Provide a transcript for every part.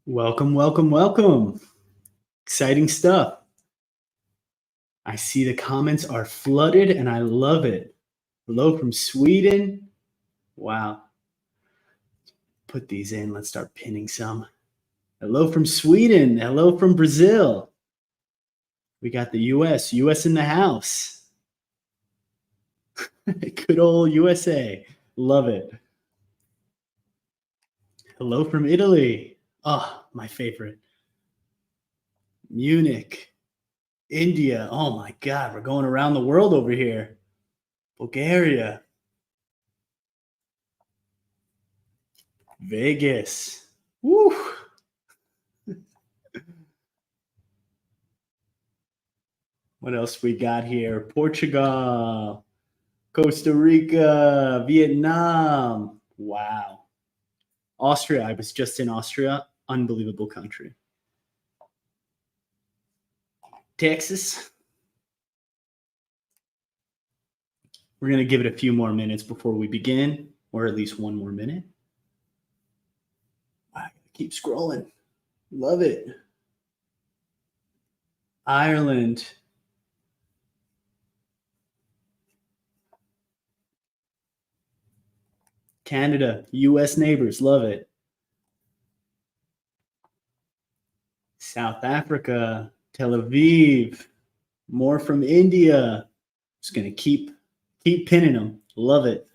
Welcome, welcome, welcome. Exciting stuff. I see the comments are flooded and I love it. Hello from Sweden. Wow. Put these in. Let's start pinning some. Hello from Sweden. Hello from Brazil. We got the US in the house. Good old USA. Love it. Hello from Italy. Oh, my favorite. Munich. India. Oh my God, we're going around the world over here. Bulgaria. Vegas. Woo. What else we got here? Portugal, Costa Rica, Vietnam. Wow. Austria. I was just in Austria. Unbelievable country. Texas. We're going to give it a few more minutes before we begin, or at least one more minute. I keep scrolling. Love it. Ireland. Canada, US neighbors, love it. South Africa, Tel Aviv, more from India. Just going to keep pinning them. Love it.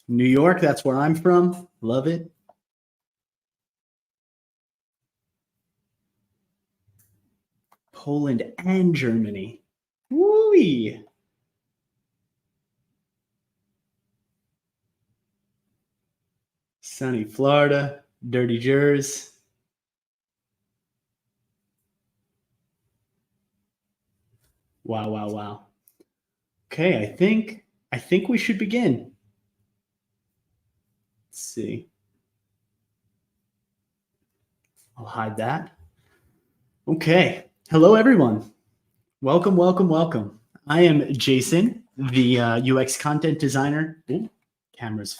New York, that's where I'm from. Love it. Poland and Germany. Woo-wee. Sunny Florida, dirty Jersey. Wow, wow, wow. Okay, I think we should begin. Let's see. I'll hide that. Okay. Hello, everyone. Welcome, welcome, welcome. I am Jason, the UX content designer. Ooh, camera's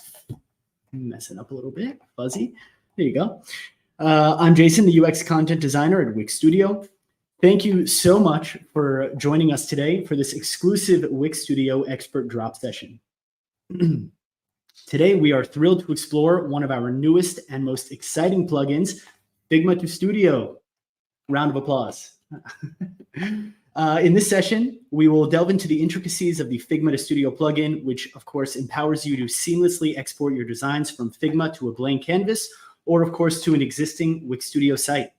messing up a little bit, fuzzy. There you go. I'm Jason, the UX content designer at Wix Studio. Thank you so much for joining us today for this exclusive Wix Studio expert drop session. Today, we are thrilled to explore one of our newest and most exciting plugins, Figma to Studio. Round of applause. In this session, we will delve into the intricacies of the Figma to Studio plugin, which of course empowers you to seamlessly export your designs from Figma to a blank canvas, or of course to an existing Wix Studio site.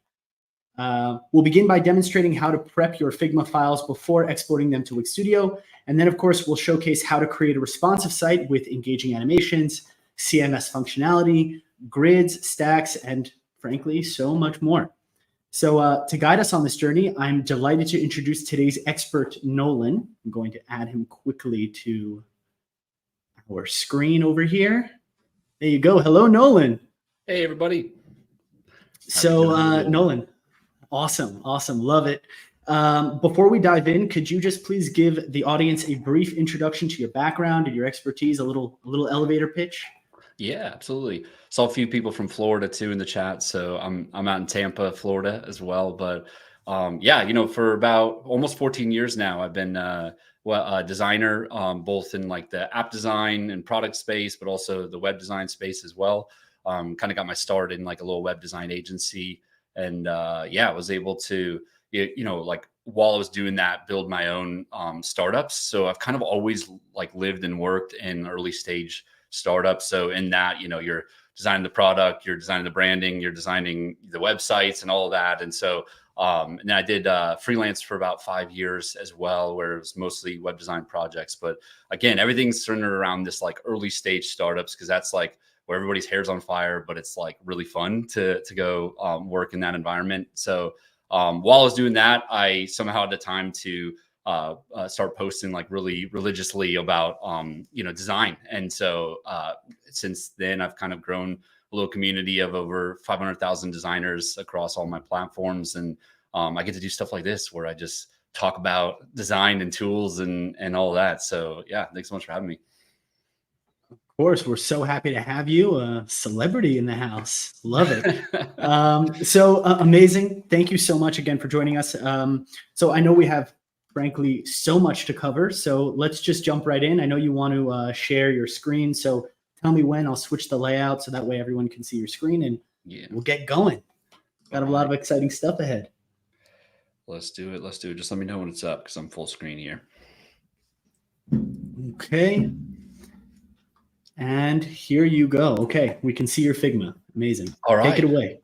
We'll begin by demonstrating how to prep your Figma files before exporting them to Wix Studio. And then of course, we'll showcase how to create a responsive site with engaging animations, CMS functionality, grids, stacks, and frankly, so much more. So to guide us on this journey, I'm delighted to introduce today's expert, Nolan. I'm going to add him quickly to our screen over here. There you go. Hello, Nolan. Hey, everybody. So Nolan, awesome. Love it. Before we dive in, could you just please give the audience a brief introduction to your background and your expertise, a little elevator pitch? Yeah, absolutely. Saw a few people from Florida too in the chat. So I'm out in Tampa, Florida as well. But yeah, for about almost 14 years now, I've been a designer, both in like the app design and product space, but also the web design space as well. Kind of got my start in like a little web design agency, and yeah, I was able to like while I was doing that, build my own startups. So I've kind of always like lived and worked in early stage startups. So in that, you're designing the product, you're designing the branding, you're designing the websites and all of that. And so, and then I did freelance for about 5 years as well, where it was mostly web design projects. But again, everything's centered around this like early stage startups, because that's like where everybody's hair's on fire, but it's like really fun to go work in that environment. So while I was doing that, I somehow had the time to start posting like really religiously about design. And so since then I've kind of grown a little community of over 500,000 designers across all my platforms, and I get to do stuff like this where I just talk about design and tools and all that. So yeah, thanks so much for having me. Of course, we're so happy to have you, a celebrity in the house. Love it. Amazing. Thank you so much again for joining us. So I know we have, frankly, so much to cover. So let's just jump right in. I know you want to share your screen. So tell me when. I'll switch the layout so that way everyone can see your screen, and we'll get going. Got a lot of exciting stuff ahead. Let's do it. Let's do it. Just let me know when it's up because I'm full screen here. Okay. And here you go. Okay, we can see your Figma. Amazing. All right. Take it away.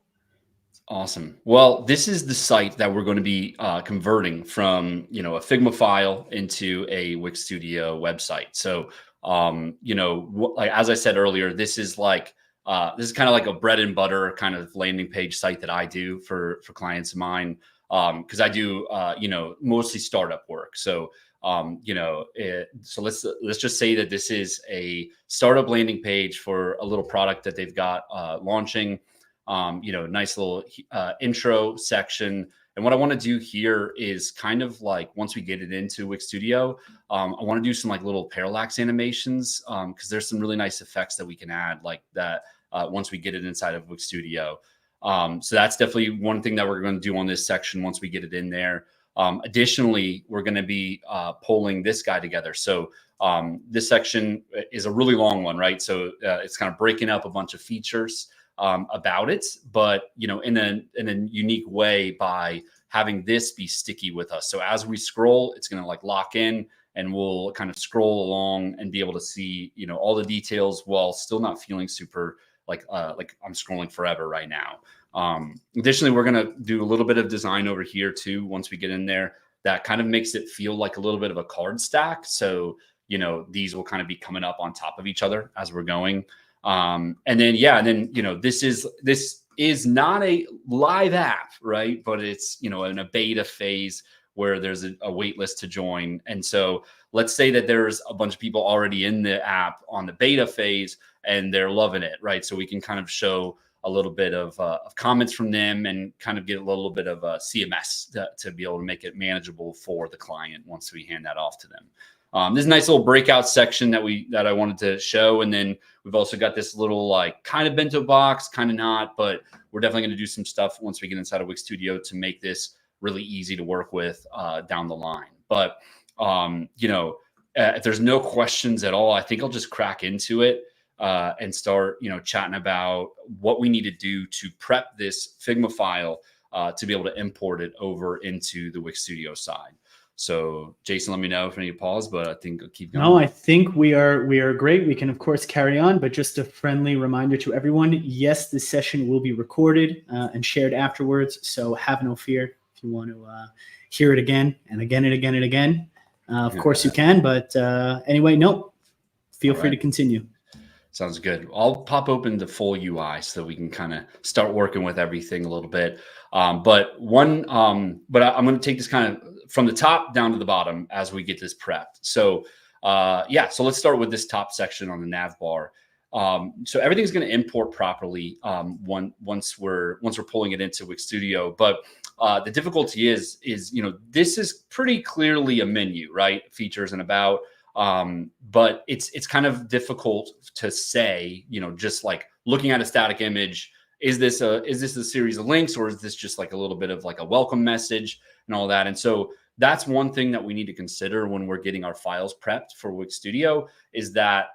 Awesome. Well, this is the site that we're going to be converting from, a Figma file into a Wix Studio website. So, like as I said earlier, this is kind of like a bread and butter kind of landing page site that I do for clients of mine, because I do mostly startup work. So so let's just say that this is a startup landing page for a little product that they've got launching. Nice little intro section. And what I want to do here is kind of like, once we get it into Wix Studio, I want to do some like little parallax animations, because there's some really nice effects that we can add like that once we get it inside of Wix Studio. So that's definitely one thing that we're going to do on this section once we get it in there. Additionally, we're going to be pulling this guy together. So this section is a really long one, right? So it's kind of breaking up a bunch of features about it, but in a unique way by having this be sticky with us. So as we scroll, it's going to like lock in, and we'll kind of scroll along and be able to see all the details while still not feeling super like I'm scrolling forever right now. Additionally, we're going to do a little bit of design over here too once we get in there that kind of makes it feel like a little bit of a card stack. So these will kind of be coming up on top of each other as we're going. And then this is not a live app, right? But it's in a beta phase where there's a wait list to join. And so let's say that there's a bunch of people already in the app on the beta phase and they're loving it, right? So we can kind of show a little bit of comments from them and kind of get a little bit of a CMS to be able to make it manageable for the client once we hand that off to them. This nice little breakout section that I wanted to show. And then we've also got this little like kind of bento box, kind of not, but we're definitely going to do some stuff once we get inside of Wix Studio to make this really easy to work with down the line. But, if there's no questions at all, I think I'll just crack into it and start, chatting about what we need to do to prep this Figma file to be able to import it over into the Wix Studio side. So Jason, let me know if I need to pause, but I think I'll keep going. No, I think we are great. We can of course carry on, but just a friendly reminder to everyone. Yes, this session will be recorded and shared afterwards. So have no fear if you want to hear it again and again and again and again. Of course you can, but anyway, no, feel free to continue. Sounds good. I'll pop open the full UI so we can kind of start working with everything a little bit. But I'm going to take this kind of from the top down to the bottom as we get this prepped. So so let's start with this top section on the nav bar. So everything's going to import properly once we're pulling it into Wix Studio. But the difficulty is this is pretty clearly a menu, right? Features and about. But it's kind of difficult to say, just like looking at a static image, is this a series of links, or is this just like a little bit of like a welcome message and all that? And so that's one thing that we need to consider when we're getting our files prepped for Wix Studio is that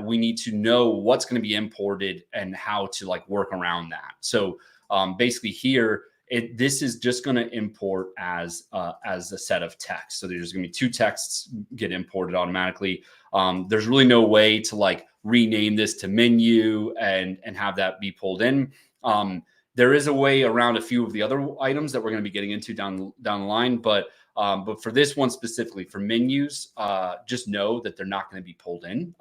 we need to know what's going to be imported and how to like work around that. So basically here, this is just going to import as a set of text. So there's going to be two texts get imported automatically. There's really no way to like rename this to menu and have that be pulled in. There is a way around a few of the other items that we're going to be getting into down the line, but for this one specifically for menus, just know that they're not going to be pulled in.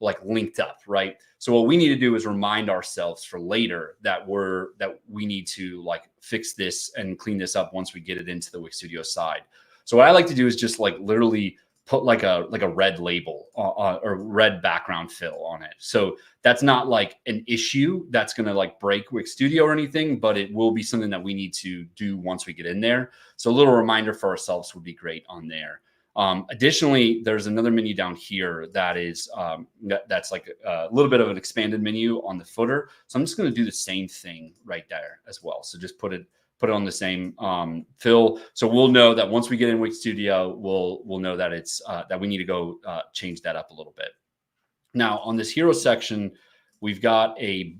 Like linked up, right? So what we need to do is remind ourselves for later that we need to like fix this and clean this up once we get it into the Wix Studio side. So what I like to do is just like literally put like a red label or red background fill on it. So that's not like an issue that's going to like break Wix Studio or anything, but it will be something that we need to do once we get in there. So a little reminder for ourselves would be great on there. Additionally, there's another menu down here that is that's like a little bit of an expanded menu on the footer. So I'm just going to do the same thing right there as well. So just put it on the same fill. So we'll know that once we get in Wix Studio, we'll know that it's that we need to go change that up a little bit. Now on this hero section, we've got a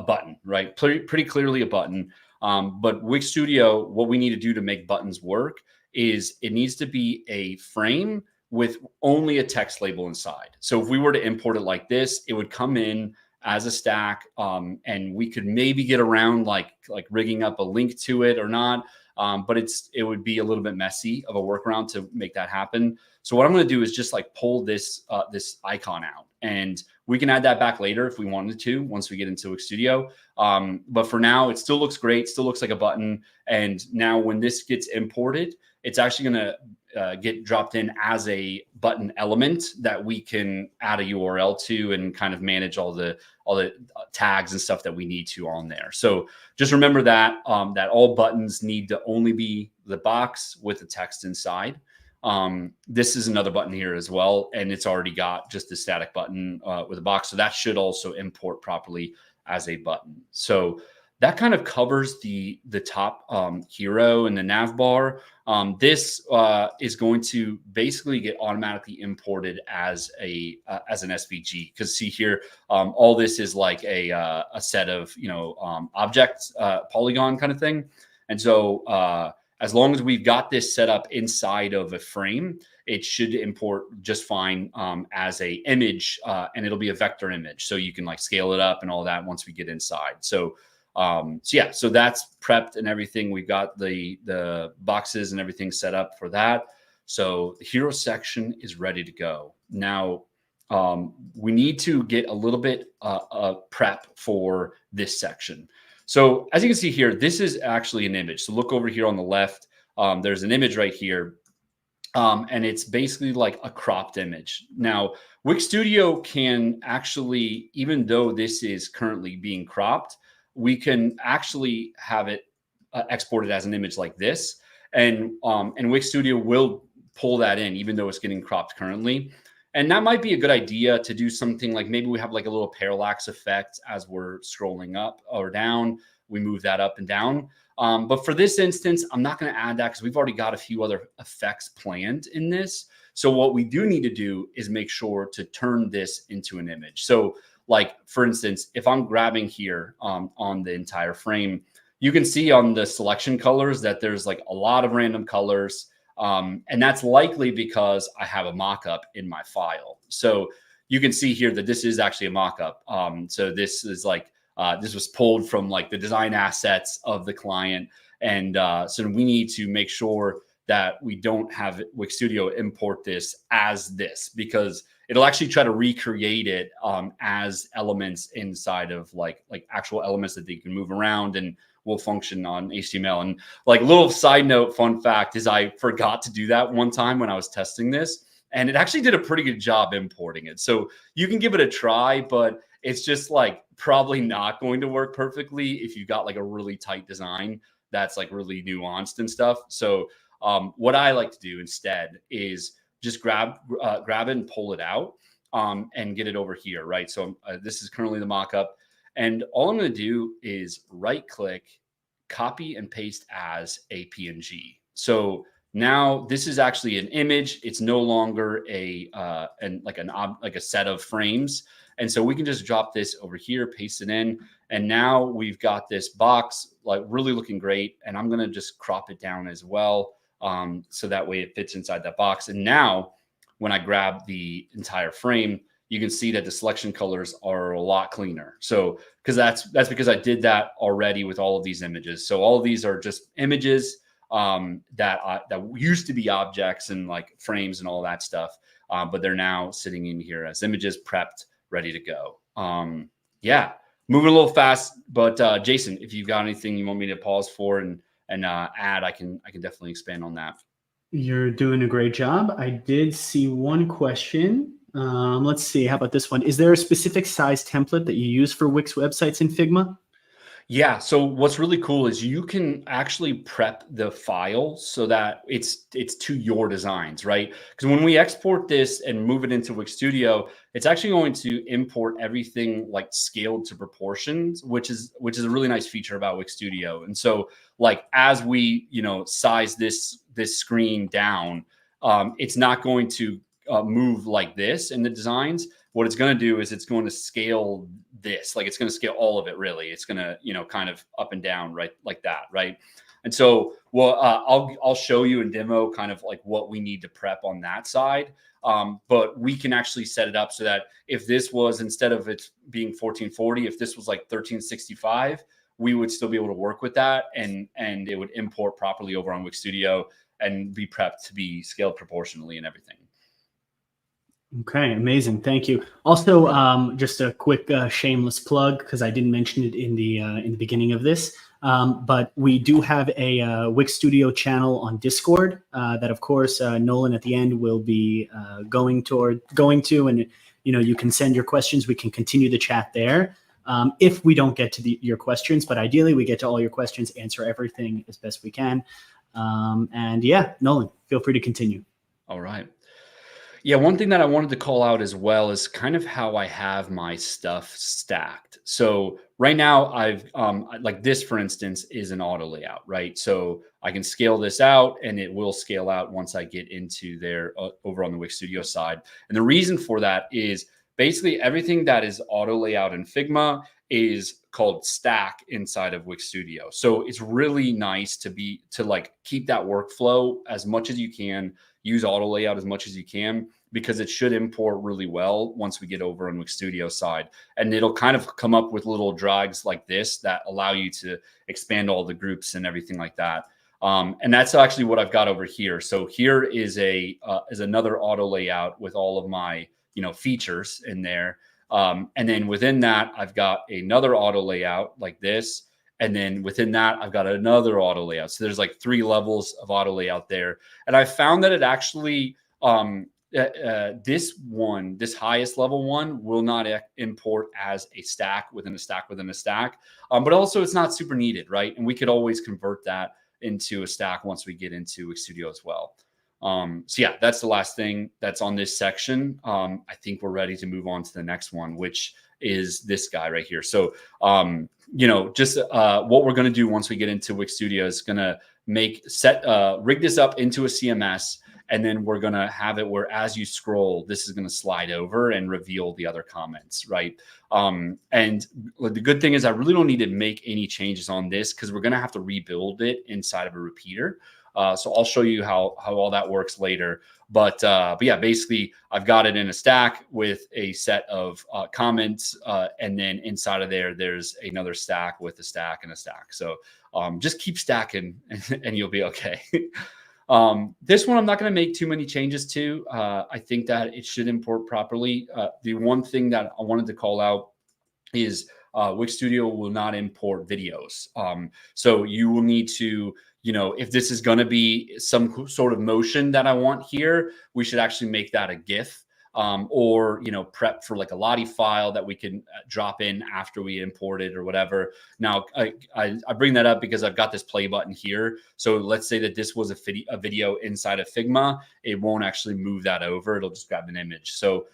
button, right? Pretty clearly a button. But Wix Studio, what we need to do to make buttons work is it needs to be a frame with only a text label inside. So if we were to import it like this, it would come in as a stack, and we could maybe get around like rigging up a link to it or not, but it would be a little bit messy of a workaround to make that happen. So what I'm going to do is just like pull this this icon out, and we can add that back later if we wanted to once we get into Wix Studio. But for now, it still looks great, still looks like a button. And now when this gets imported, it's actually going to get dropped in as a button element that we can add a URL to and kind of manage all the tags and stuff that we need to on there. So just remember that that all buttons need to only be the box with the text inside. This is another button here as well, and it's already got just the static button with a box. So that should also import properly as a button. So that kind of covers the top hero and the nav bar. This is going to basically get automatically imported as an SVG, because see here, all this is like a set of objects, polygon kind of thing. And so as long as we've got this set up inside of a frame, it should import just fine as a image, and it'll be a vector image. So you can like scale it up and all that once we get inside. So yeah, so that's prepped and everything. We've got the boxes and everything set up for that. So the hero section is ready to go. Now, we need to get a little bit of prep for this section. So as you can see here, this is actually an image. So look over here on the left. There's an image right here. And it's basically like a cropped image. Now, Wix Studio can actually, even though this is currently being cropped, we can actually have it exported as an image like this. And Wix Studio will pull that in, even though it's getting cropped currently. And that might be a good idea to do something like maybe we have like a little parallax effect as we're scrolling up or down. We move that up and down. But for this instance, I'm not going to add that because we've already got a few other effects planned in this. So what we do need to do is make sure to turn this into an image. So like, for instance, if I'm grabbing here on the entire frame, you can see on the selection colors that there's like a lot of random colors. And that's likely because I have a mock-up in my file. So you can see here that this is actually a mock-up. So this is like, this was pulled from like the design assets of the client. And so we need to make sure that we don't have Wix Studio import this as this, because it'll actually try to recreate it as elements inside of like actual elements that they can move around and will function on HTML. And like a little side note, fun fact is I forgot to do that one time when I was testing this, and it actually did a pretty good job importing it. So you can give it a try, but it's just like probably not going to work perfectly if you've got like a really tight design that's like really nuanced and stuff. So what I like to do instead is just grab it and pull it out and get it over here, right? So this is currently the mock-up. And all I'm going to do is right click, copy and paste as a PNG. So now this is actually an image. It's no longer like a set of frames. And so we can just drop this over here, paste it in. And now we've got this box like really looking great. And I'm going to just crop it down as well. So that way it fits inside that box. And now when I grab the entire frame, you can see that the selection colors are a lot cleaner. So because that's because I did that already with all of these images. So all of these are just images that used to be objects and like frames and all that stuff. But they're now sitting in here as images, prepped, ready to go. Yeah, moving a little fast, but Jason, if you've got anything you want me to pause for and add, I can definitely expand on that. You're doing a great job. I did see one question. Let's see. How about this one? Is there a specific size template that you use for Wix websites in Figma? Yeah. So what's really cool is you can actually prep the file so that it's to your designs, right? Because when we export this and move it into Wix Studio, it's actually going to import everything like scaled to proportions, which is a really nice feature about Wix Studio. And so like as we size this screen down, it's not going to move like this in the designs. What it's going to do is it's going to scale this, like it's going to scale all of it. Really, it's going to kind of up and down, right, like that, right. And so, well, I'll show you in demo kind of like what we need to prep on that side. But we can actually set it up so that if this was, instead of it being 1440, if this was like 1365, we would still be able to work with that, and it would import properly over on Wix Studio and be prepped to be scaled proportionally and everything. Okay, amazing. Thank you. Also, just a quick shameless plug because I didn't mention it in the beginning of this. But we do have a Wix Studio channel on Discord that, of course, Nolan at the end will be going to, and you can send your questions. We can continue the chat there if we don't get to your questions, but ideally we get to all your questions, answer everything as best we can. And yeah, Nolan, feel free to continue. All right. Yeah, one thing that I wanted to call out as well is kind of how I have my stuff stacked. So right now I've like this, for instance, is an auto layout, right? So I can scale this out and it will scale out once I get into there over on the Wix Studio side. And the reason for that is basically everything that is auto layout in Figma is called stack inside of Wix Studio. So it's really nice to like keep that workflow as much as you can, use auto layout as much as you can, because it should import really well once we get over on Wix Studio side. And it'll kind of come up with little drags like this that allow you to expand all the groups and everything like that. And that's actually what I've got over here. So here is another auto layout with all of my features in there. And then within that, I've got another auto layout like this. And then within that, I've got another auto layout. So there's like 3 levels of auto layout there. And I found that it actually, this highest level one will not import as a stack within a stack within a stack. But also it's not super needed, right? And we could always convert that into a stack once we get into Wix Studio as well. So yeah, that's the last thing that's on this section. I think we're ready to move on to the next one, which is this guy right here. So, just what we're going to do once we get into Wix Studio is going to rig this up into a CMS. And then we're going to have it where as you scroll, this is going to slide over and reveal the other comments, right? And the good thing is I really don't need to make any changes on this because we're going to have to rebuild it inside of a repeater. So I'll show you how all that works later. But yeah, basically I've got it in a stack with a set of comments. And then inside of there's another stack with a stack and a stack. So just keep stacking and you'll be okay. This one, I'm not going to make too many changes to. I think that it should import properly. The one thing that I wanted to call out is Wix Studio will not import videos. So you will need to, if this is going to be some sort of motion that I want here, we should actually make that a GIF. Or prep for like a Lottie file that we can drop in after we import it or whatever. Now I bring that up because I've got this play button here. So let's say that this was a video inside of Figma, it won't actually move that over. It'll just grab an image. So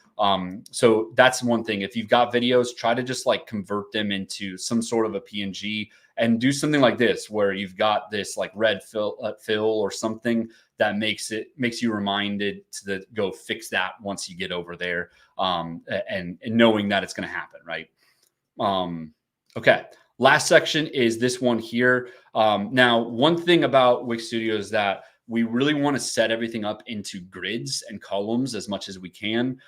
that's one thing. If you've got videos, try to just like convert them into some sort of a PNG and do something like this where you've got this like red fill or something that makes you reminded to go fix that once you get over there, and knowing that it's going to happen, right? Okay. Last section is this one here. Now, one thing about Wix Studio is that we really want to set everything up into grids and columns as much as we can.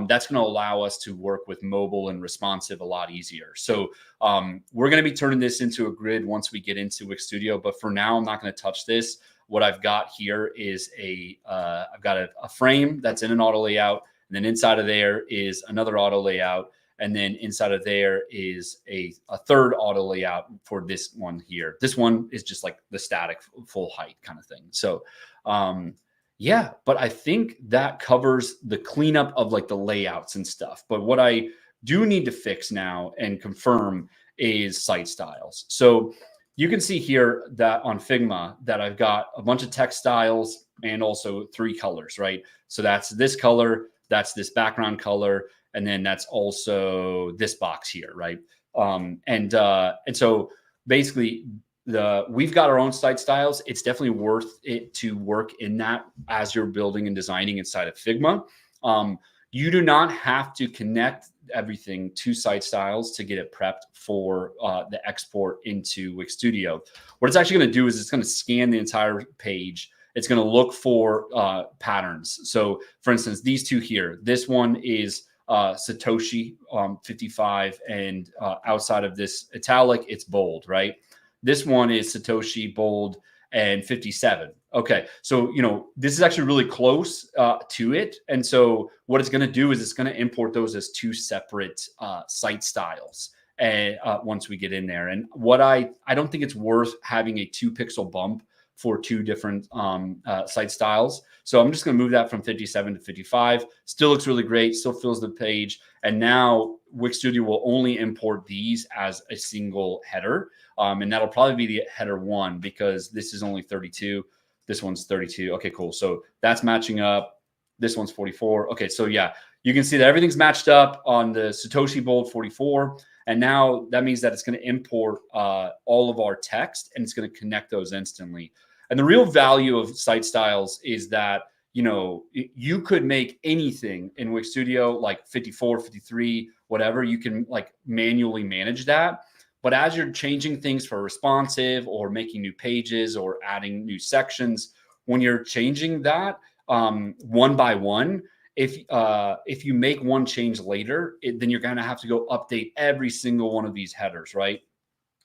That's going to allow us to work with mobile and responsive a lot easier. So we're going to be turning this into a grid once we get into Wix Studio. But for now, I'm not going to touch this. What I've got here is I've got a frame that's in an auto layout. And then inside of there is another auto layout. And then inside of there is a third auto layout for this one here. This one is just like the static full height kind of thing. So Yeah, but I think that covers the cleanup of like the layouts and stuff. But what I do need to fix now and confirm is site styles. So you can see here that on Figma that I've got a bunch of text styles and also 3 colors, right? So that's this color, that's this background color, and then that's also this box here, right? And so basically we've got our own site styles. It's definitely worth it to work in that as you're building and designing inside of Figma. You do not have to connect everything to site styles to get it prepped for the export into Wix Studio. What it's actually going to do is it's going to scan the entire page. It's going to look for patterns. So for instance, these 2 here, this one is Satoshi 55, and outside of this italic, it's bold, right? This one is Satoshi bold and 57. Okay, so this is actually really close to it, and so what it's going to do is it's going to import those as 2 separate site styles. And once we get in there, and what I don't think it's worth having a 2 pixel bump for 2 different site styles. So I'm just going to move that from 57 to 55. Still looks really great. Still fills the page. And now Wix Studio will only import these as a single header. And that'll probably be the header 1 because this is only 32. This one's 32. Okay, cool. So that's matching up. This one's 44. Okay, so yeah, you can see that everything's matched up on the Satoshi bold 44. And now that means that it's going to import all of our text and it's going to connect those instantly. And the real value of site styles is that, you could make anything in Wix Studio, like 54, 53, whatever. You can like manually manage that. But as you're changing things for responsive or making new pages or adding new sections, when you're changing that one by one, if you make one change later, then you're going to have to go update every single one of these headers, right?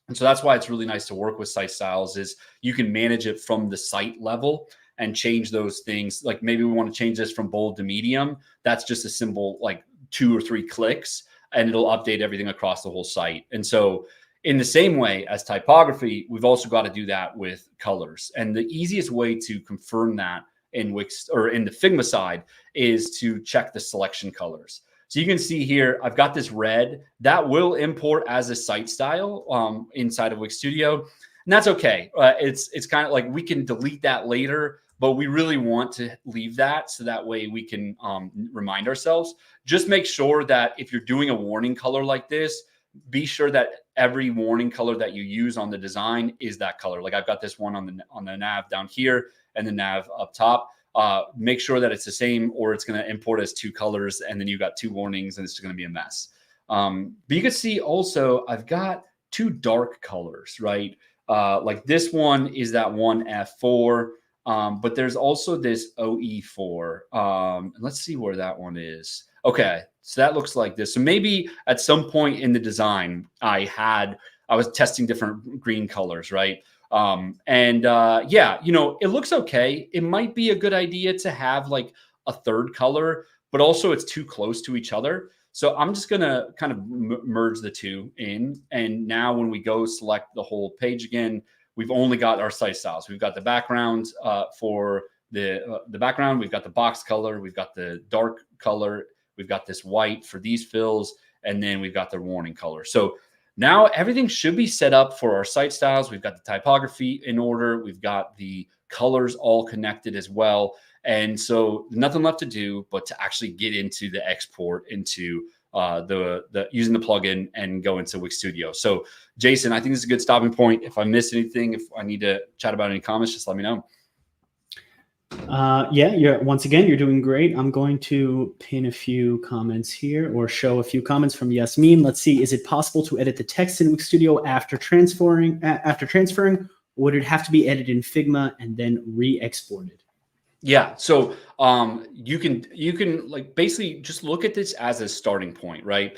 And so that's why it's really nice to work with site styles is you can manage it from the site level and change those things. Like maybe we want to change this from bold to medium. That's just a simple like 2 or 3 clicks and it'll update everything across the whole site. And so in the same way as typography, we've also got to do that with colors. And the easiest way to confirm that in Wix or in the Figma side is to check the selection colors. So you can see here, I've got this red that will import as a site style inside of Wix Studio. And that's okay. It's kind of like we can delete that later, but we really want to leave that so that way we can remind ourselves. Just make sure that if you're doing a warning color like this, be sure that every warning color that you use on the design is that color. Like I've got this one on the nav down here and the nav up top. Make sure that it's the same or it's going to import as 2 colors and then you've got 2 warnings and it's going to be a mess. But you can see also I've got 2 dark colors, right? Like this one is that one F4, but there's also this OE4. Let's see where that one is. Okay, so that looks like this. So maybe at some point in the design, I was testing different green colors, right? Yeah, it looks okay. It might be a good idea to have like a 3rd color, but also it's too close to each other. So I'm just going to kind of merge the 2 in. And now when we go select the whole page again, we've only got our site styles. We've got the background for the background. We've got the box color. We've got the dark color. We've got this white for these fills. And then we've got the warning color. So now everything should be set up for our site styles. We've got the typography in order. We've got the colors all connected as well. And so nothing left to do but to actually get into the export into the using the plugin and go into Wix Studio. So Jason, I think this is a good stopping point. If I miss anything, if I need to chat about any comments, just let me know. Yeah, once again, you're doing great. I'm going to pin a few comments here or show a few comments from Yasmin. Let's see. Is it possible to edit the text in Wix Studio after transferring, or would it have to be edited in Figma and then re-exported? Yeah. So you can like basically just look at this as a starting point, right?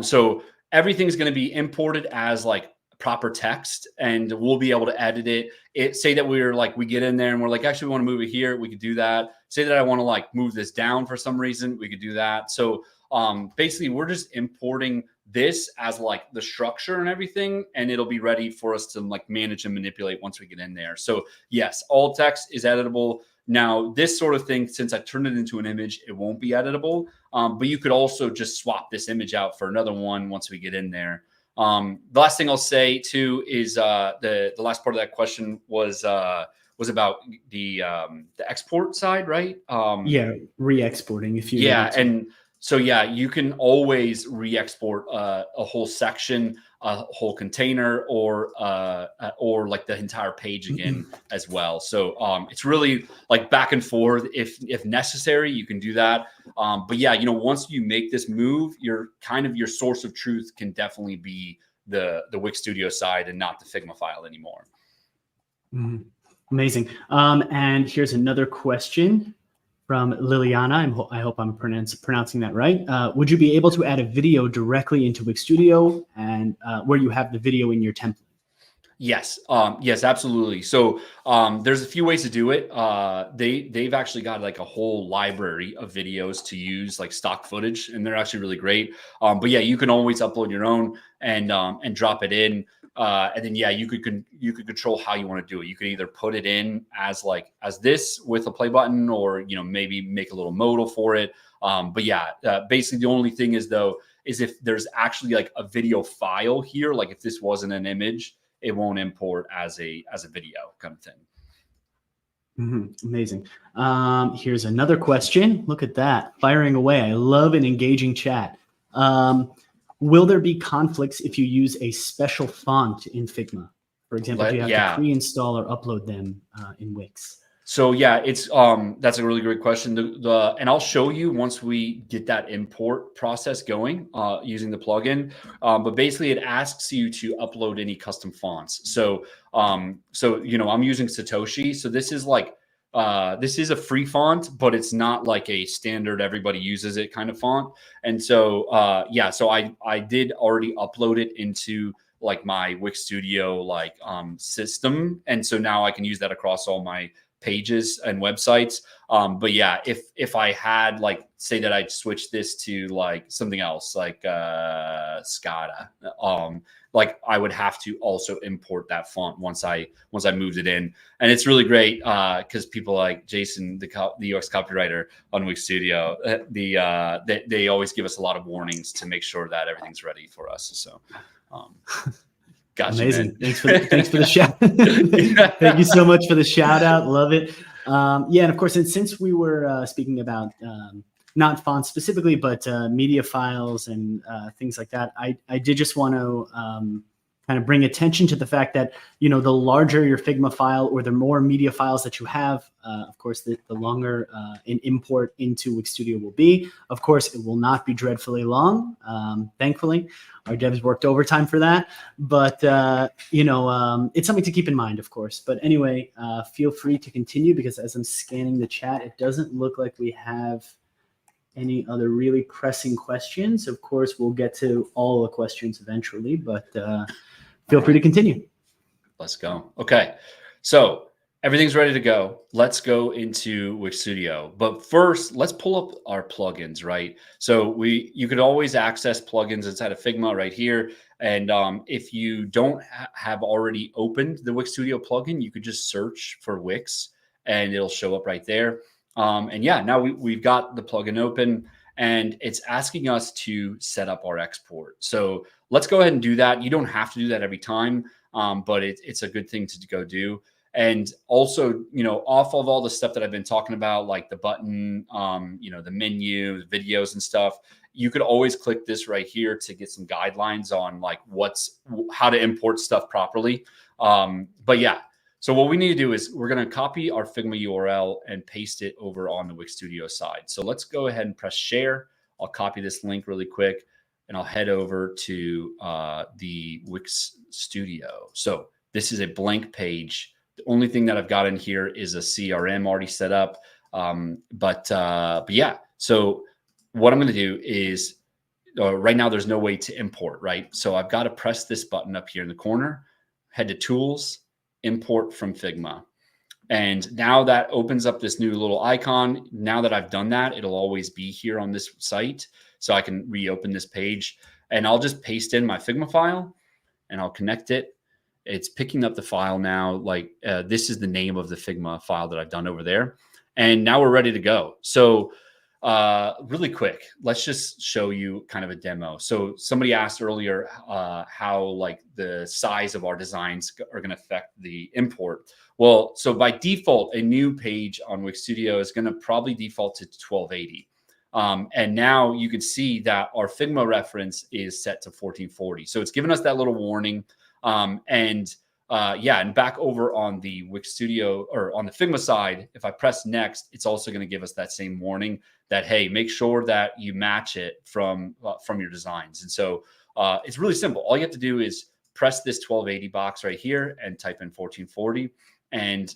So everything's going to be imported as like proper text and we'll be able to edit it. Say that we get in there and we're like, actually we want to move it here. We could do that. Say that I want to like move this down for some reason. We could do that. So basically we're just importing this as like the structure and everything, and it'll be ready for us to like manage and manipulate once we get in there. So yes, all text is editable. Now, this sort of thing, since I turned it into an image, it won't be editable. But you could also just swap this image out for another one once we get in there. The last thing I'll say too is the last part of that question was about the export side, right? Yeah, re-exporting if you Yeah, needed to. and so yeah, you can always re-export a whole section, a whole container, or like the entire page again as well. So it's really like back and forth. If necessary, you can do that. But yeah, once you make this move, your source of truth can definitely be the Wix Studio side and not the Figma file anymore. Mhm. Amazing. And here's another question from Liliana. I hope I'm pronouncing that right. Would you be able to add a video directly into Wix Studio and where you have the video in your template? Yes. Yes, absolutely. So there's a few ways to do it. They've actually got like a whole library of videos to use, like stock footage, and they're actually really great. But yeah, you can always upload your own and drop it in. And then yeah, you could control how you want to do it. You could either put it in as this with a play button, or maybe make a little modal for it. But yeah, basically the only thing is if there's actually like a video file here, like if this wasn't an image, it won't import as a video kind of thing. Amazing. Here's another question. Look at that, firing away. I love an engaging chat. Will there be conflicts if you use a special font in Figma? For example, do you have to pre-install or upload them in Wix? So yeah, it's that's a really great question. And I'll show you once we get that import process going using the plugin. But basically, it asks you to upload any custom fonts. So I'm using Satoshi. So this is this is a free font, but it's not like a standard everybody uses it kind of font. And so yeah, so I did already upload it into like my Wix Studio system, and so now I can use that across all my pages and websites. But yeah, if I had say that I'd switch this to something else like Scada, I would have to also import that font once I moved it in. And it's really great because people like Jason, the UX copywriter on Wix Studio, they always give us a lot of warnings to make sure that everything's ready for us. So gotcha, amazing. Man. Thanks for the shout. Thank you so much for the shout out. Love it. Yeah, and of course, since we were speaking about not fonts specifically, but media files and things like that, I did just want to kind of bring attention to the fact that the larger your Figma file or the more media files that you have, of course, the longer an import into Wix Studio will be. Of course, it will not be dreadfully long. Thankfully, our devs worked overtime for that, but it's something to keep in mind, of course. But anyway, feel free to continue, because as I'm scanning the chat, it doesn't look like we have any other really pressing questions. Of course, we'll get to all the questions eventually, but feel free to continue. Let's go. Okay, so everything's ready to go. Let's go into Wix Studio. But first, let's pull up our plugins, right? So you could always access plugins inside of Figma right here. And if you don't have already opened the Wix Studio plugin, you could just search for Wix and it'll show up right there. And yeah, now we've got the plugin open and it's asking us to set up our export. So let's go ahead and do that. You don't have to do that every time, but it's a good thing to go do. And also, off of all the stuff that I've been talking about, like the button, the menu, the videos and stuff, you could always click this right here to get some guidelines on how to import stuff properly. But yeah, so what we need to do is we're going to copy our Figma URL and paste it over on the Wix Studio side. So let's go ahead and press share. I'll copy this link really quick and I'll head over to the Wix Studio. So this is a blank page. The only thing that I've got in here is a CRM already set up. But yeah, so what I'm going to do is right now there's no way to import, right? So I've got to press this button up here in the corner, head to Tools, Import from Figma. And now that opens up this new little icon. Now that I've done that, it'll always be here on this site. So I can reopen this page and I'll just paste in my Figma file and I'll connect it. It's picking up the file now. This is the name of the Figma file that I've done over there. And now we're ready to go. So really quick, let's just show you kind of a demo. So somebody asked earlier how like the size of our designs are going to affect the import. Well, so by default, a new page on Wix Studio is going to probably default to 1280. And now you can see that our Figma reference is set to 1440. So it's given us that little warning. And back over on the Wix Studio or on the Figma side, if I press next, it's also going to give us that same warning that, hey, make sure that you match it from your designs. And so it's really simple. All you have to do is press this 1280 box right here and type in 1440. And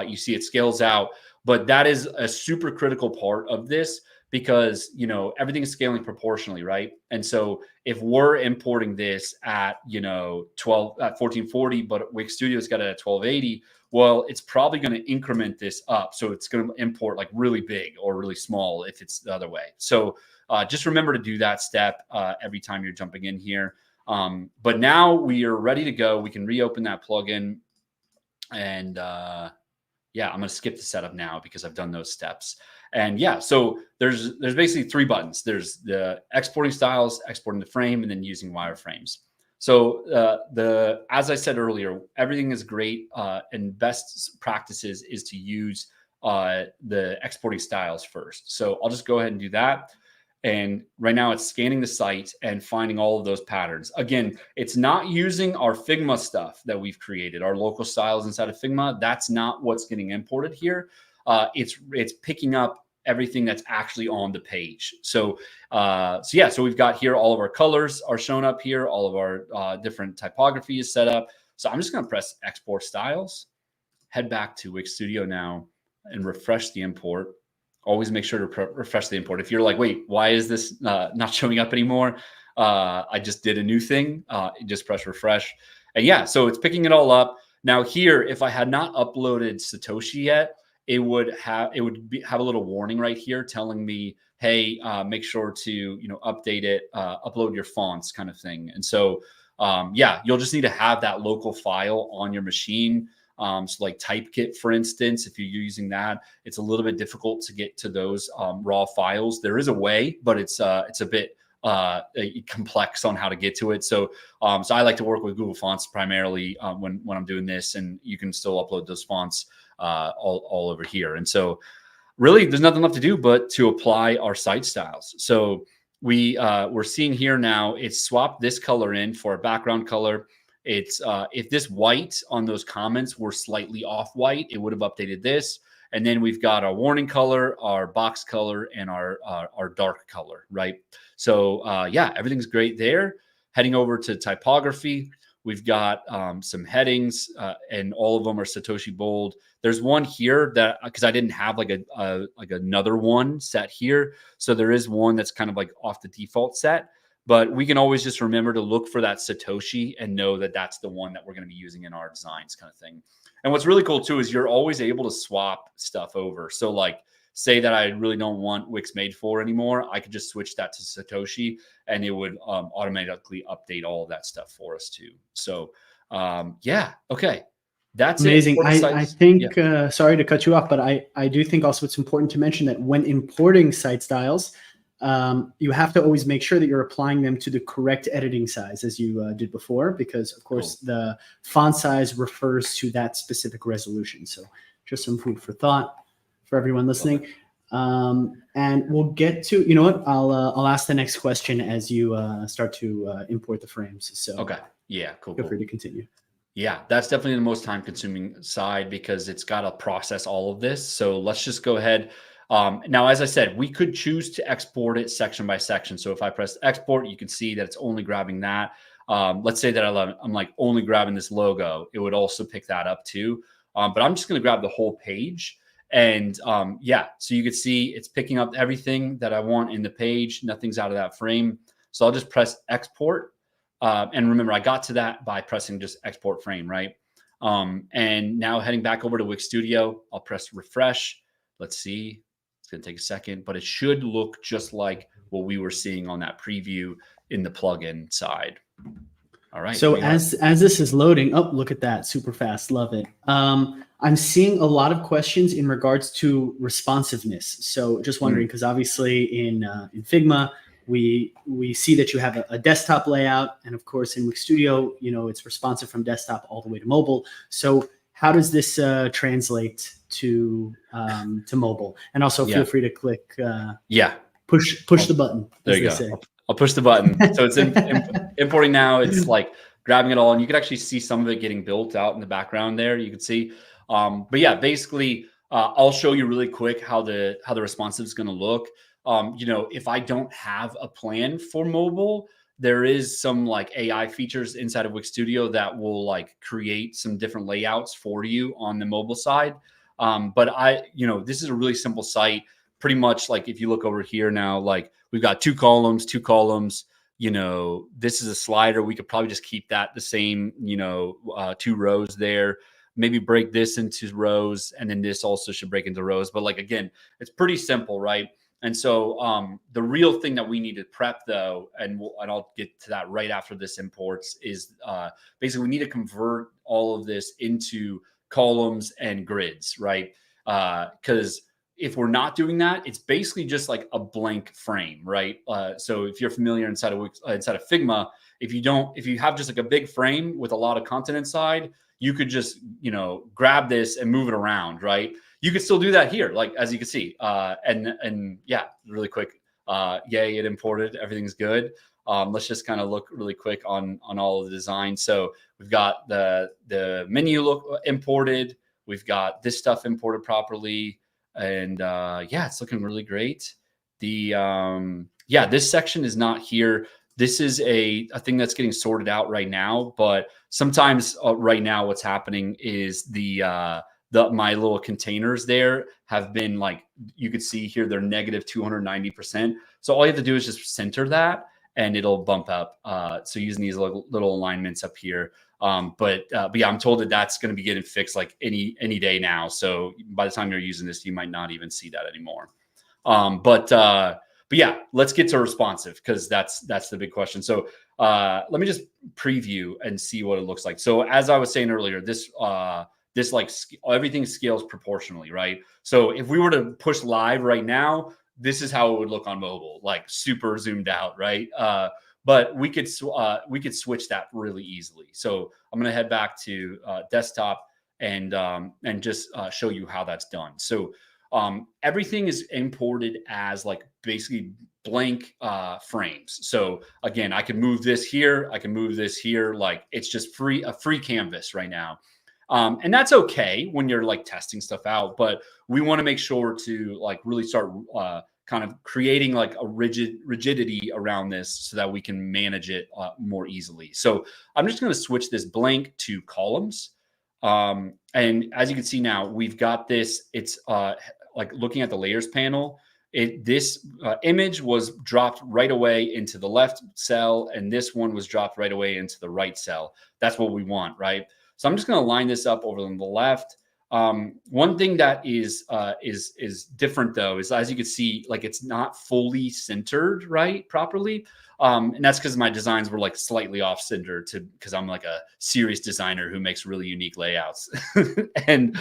you see it scales out. But that is a super critical part of this, because, you know, everything is scaling proportionally, right? And so if we're importing this at, you know, 1440, but Wix Studio's got it at 1280, well, it's probably going to increment this up. So it's going to import like really big or really small if it's the other way. So just remember to do that step every time you're jumping in here. But now we are ready to go. We can reopen that plugin. And yeah, I'm going to skip the setup now because I've done those steps. And yeah, so there's basically 3 buttons. There's the exporting styles, exporting the frame, and then using wireframes. So as I said earlier, everything is great, and best practices is to use the exporting styles first. So I'll just go ahead and do that. And right now it's scanning the site and finding all of those patterns. Again, it's not using our Figma stuff that we've created, our local styles inside of Figma. That's not what's getting imported here. It's picking up everything that's actually on the page. So we've got here all of our colors are shown up here. All of our different typography is set up. So I'm just going to press export styles, head back to Wix Studio now and refresh the import. Always make sure to refresh the import. If you're like, wait, why is this not showing up anymore? I just did a new thing. Just press refresh. And yeah, so it's picking it all up. Now here, if I had not uploaded Satoshi yet, it would have a little warning right here telling me, hey, make sure to, you know, update it, upload your fonts kind of thing. And so, you'll just need to have that local file on your machine. So like Typekit, for instance, if you're using that, it's a little bit difficult to get to those raw files. There is a way, but it's a bit complex on how to get to it. So I like to work with Google Fonts primarily when I'm doing this, and you can still upload those fonts all over here. And so really there's nothing left to do but to apply our site styles. So we're seeing here now, it's swapped this color in for a background color. It's if this white on those comments were slightly off white, it would have updated this. And then we've got our warning color, our box color, and our dark color, right? So everything's great there. Heading over to typography, we've got some headings, and all of them are Satoshi bold. There's one here that, because I didn't have like another one set here, so there is one that's kind of like off the default set. But we can always just remember to look for that Satoshi and know that that's the one that we're going to be using in our designs, kind of thing. And what's really cool too is you're always able to swap stuff over. So like, say that I really don't want Wix Made For anymore, I could just switch that to Satoshi, and it would automatically update all of that stuff for us too. So okay. That's amazing. I think, yeah. Sorry to cut you off, but I do think also it's important to mention that when importing site styles, you have to always make sure that you're applying them to the correct editing size, as you did before, because of course the font size refers to that specific resolution. So just some food for thought for everyone listening. And we'll get to, you know what, I'll ask the next question as you start to import the frames. So okay, yeah, cool. Feel free to continue. Yeah, that's definitely the most time consuming side, because it's got to process all of this. So let's just go ahead. Now, as I said, we could choose to export it section by section. So if I press export, you can see that it's only grabbing that. Let's say that I'm like only grabbing this logo. It would also pick that up too. But I'm just going to grab the whole page. And so you can see it's picking up everything that I want in the page. Nothing's out of that frame. So I'll just press export. And remember, I got to that by pressing just export frame, right? And now heading back over to Wix Studio, I'll press refresh. Let's see. It's going to take a second, but it should look just like what we were seeing on that preview in the plugin side. All right. So as this is loading, oh, look at that, super fast, love it. I'm seeing a lot of questions in regards to responsiveness. So just wondering, because obviously in Figma, we see that you have a desktop layout, and of course in Wix Studio, it's responsive from desktop all the way to mobile. So how does this translate to mobile? And also feel free to click push the button. There you go. I'll push the button. So it's importing now. It's like grabbing it all, and you can actually see some of it getting built out in the background there. You can see, but yeah, basically, I'll show you really quick how the responsive is going to look. If I don't have a plan for mobile, there is some like AI features inside of Wix Studio that will like create some different layouts for you on the mobile side. But this is a really simple site. Pretty much like if you look over here now, like we've got two columns. This is a slider. We could probably just keep that the same, 2 rows there, maybe break this into rows. And then this also should break into rows. But like, again, it's pretty simple, right? And so the real thing that we need to prep though, and I'll get to that right after this imports, is basically we need to convert all of this into columns and grids, right? Because if we're not doing that, it's basically just like a blank frame, right? So if you're familiar inside of Figma, if you have just like a big frame with a lot of content inside, you could just, grab this and move it around, right? You could still do that here, like as you can see. And yeah, really quick. Yay, it imported. Everything's good. Let's just kind of look really quick on all of the design. So we've got the menu look imported. We've got this stuff imported properly. And yeah, it's looking really great. This section is not here. This is a thing that's getting sorted out right now. But sometimes right now what's happening is my little containers there have been like, you could see here, they're negative 290%. So all you have to do is just center that and it'll bump up. So using these little alignments up here. But yeah, I'm told that that's going to be getting fixed like any day now. So by the time you're using this, you might not even see that anymore. But yeah, let's get to responsive because that's the big question. So let me just preview and see what it looks like. So as I was saying earlier, this like everything scales proportionally, right? So if we were to push live right now, this is how it would look on mobile, like super zoomed out, right? But we could switch that really easily. So I'm going to head back to desktop and just show you how that's done. So everything is imported as like basically blank frames. So again, I can move this here. I can move this here. Like it's just a free canvas right now. And that's okay when you're like testing stuff out, but we want to make sure to like really start kind of creating like a rigidity around this so that we can manage it more easily. So I'm just going to switch this blank to columns. And as you can see now, we've got this, it's like looking at the layers panel, this image was dropped right away into the left cell. And this one was dropped right away into the right cell. That's what we want, right? So I'm just going to line this up over on the left. One thing that is different though, is as you can see, like it's not fully centered right properly. And that's because my designs were like slightly off center because I'm like a serious designer who makes really unique layouts. And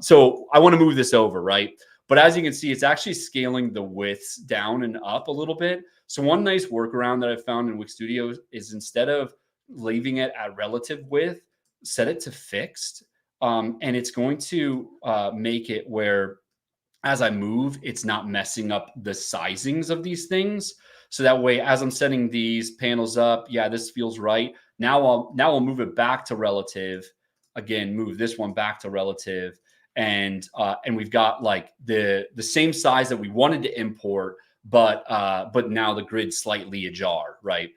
so I want to move this over, right? But as you can see, it's actually scaling the widths down and up a little bit. So one nice workaround that I found in Wix Studio is instead of leaving it at relative width, set it to fixed. And it's going to make it where as I move, it's not messing up the sizings of these things. So that way, as I'm setting these panels up, yeah, this feels right. Now I'll move it back to relative. Again, move this one back to relative. And we've got like the same size that we wanted to import, but now the grid's slightly ajar, right?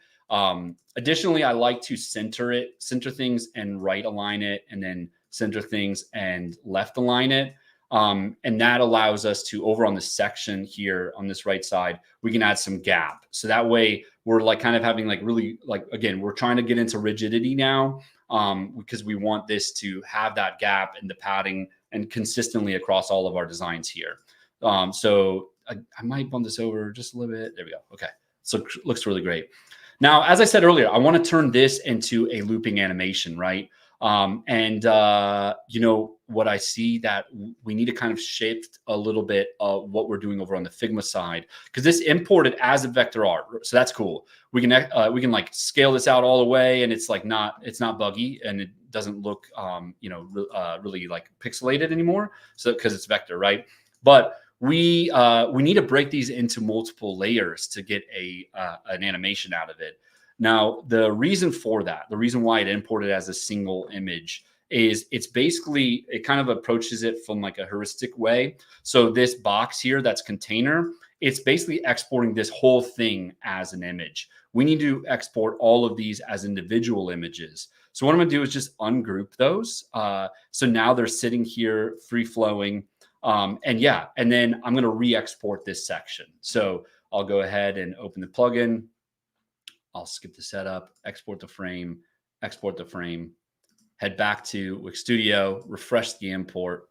Additionally, I like to center things and right align it, and then center things and left align it. And that allows us to, over on the section here on this right side, we can add some gap. So that way we're like kind of having like really like, again, we're trying to get into rigidity now because we want this to have that gap and the padding and consistently across all of our designs here. So I might bump this over just a little bit. There we go. Okay. So it looks really great. Now, as I said earlier, I want to turn this into a looping animation, right? You know, what I see that we need to kind of shift a little bit of what we're doing over on the Figma side, because this imported as a vector art. So that's cool. We can like scale this out all the way, and it's like it's not buggy, and it doesn't look, you know, really like pixelated anymore. So because it's vector, right? But we need to break these into multiple layers to get an animation out of it. Now, the reason for that, the reason why it imported as a single image is it kind of approaches it from like a heuristic way. So this box here, that's container, it's basically exporting this whole thing as an image. We need to export all of these as individual images. So what I'm gonna do is just ungroup those. So now they're sitting here free flowing. And then I'm gonna re-export this section. So I'll go ahead and open the plugin. I'll skip the setup, export the frame, head back to Wix Studio, refresh the import.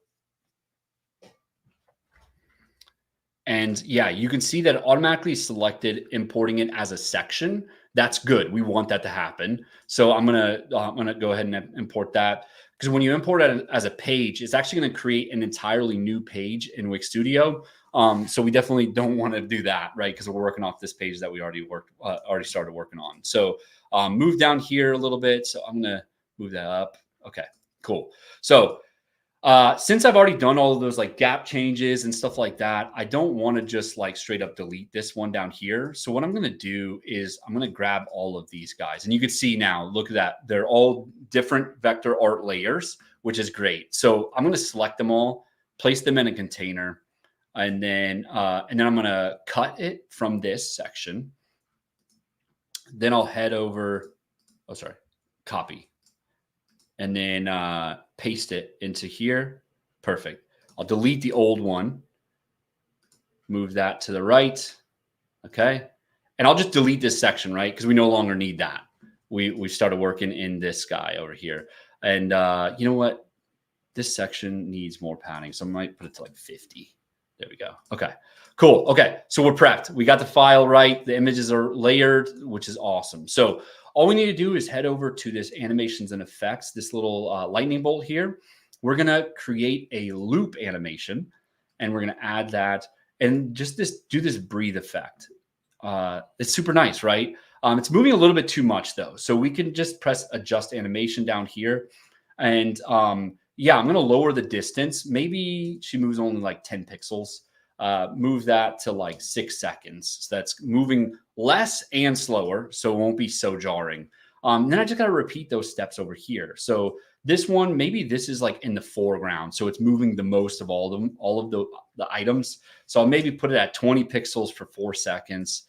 And yeah, you can see that it automatically selected importing it as a section. That's good. We want that to happen. So I'm gonna go ahead and import that, because when you import it as a page, it's actually going to create an entirely new page in Wix Studio. So we definitely don't want to do that, right? Because we're working off this page that we already started working on. So move down here a little bit. So I'm going to move that up. Okay, cool. So since I've already done all of those like gap changes and stuff like that, I don't want to just like straight up delete this one down here. So what I'm going to do is I'm going to grab all of these guys, and you can see now, look at that. They're all different vector art layers, which is great. So I'm going to select them all, place them in a container, and then I'm going to cut it from this section. Then I'll head over, copy. And then paste it into here. Perfect. I'll delete the old one, move that to the right. Okay. And I'll just delete this section, right? Because we no longer need that. We started working in this guy over here. And you know what? This section needs more padding. So I might put it to like 50. There we go. Okay, cool. Okay, so we're prepped. We got the file right. The images are layered, which is awesome. So all we need to do is head over to this animations and effects, this little lightning bolt here. We're going to create a loop animation, and we're going to add that and just do this breathe effect. It's super nice, right? It's moving a little bit too much though. So we can just press adjust animation down here. And yeah, I'm going to lower the distance. Maybe she moves only like 10 pixels. Move that to like 6 seconds. So that's moving less and slower, so it won't be so jarring. Then I just got to repeat those steps over here. So this one, maybe this is like in the foreground, so it's moving the most of all of the items. So I'll maybe put it at 20 pixels for 4 seconds.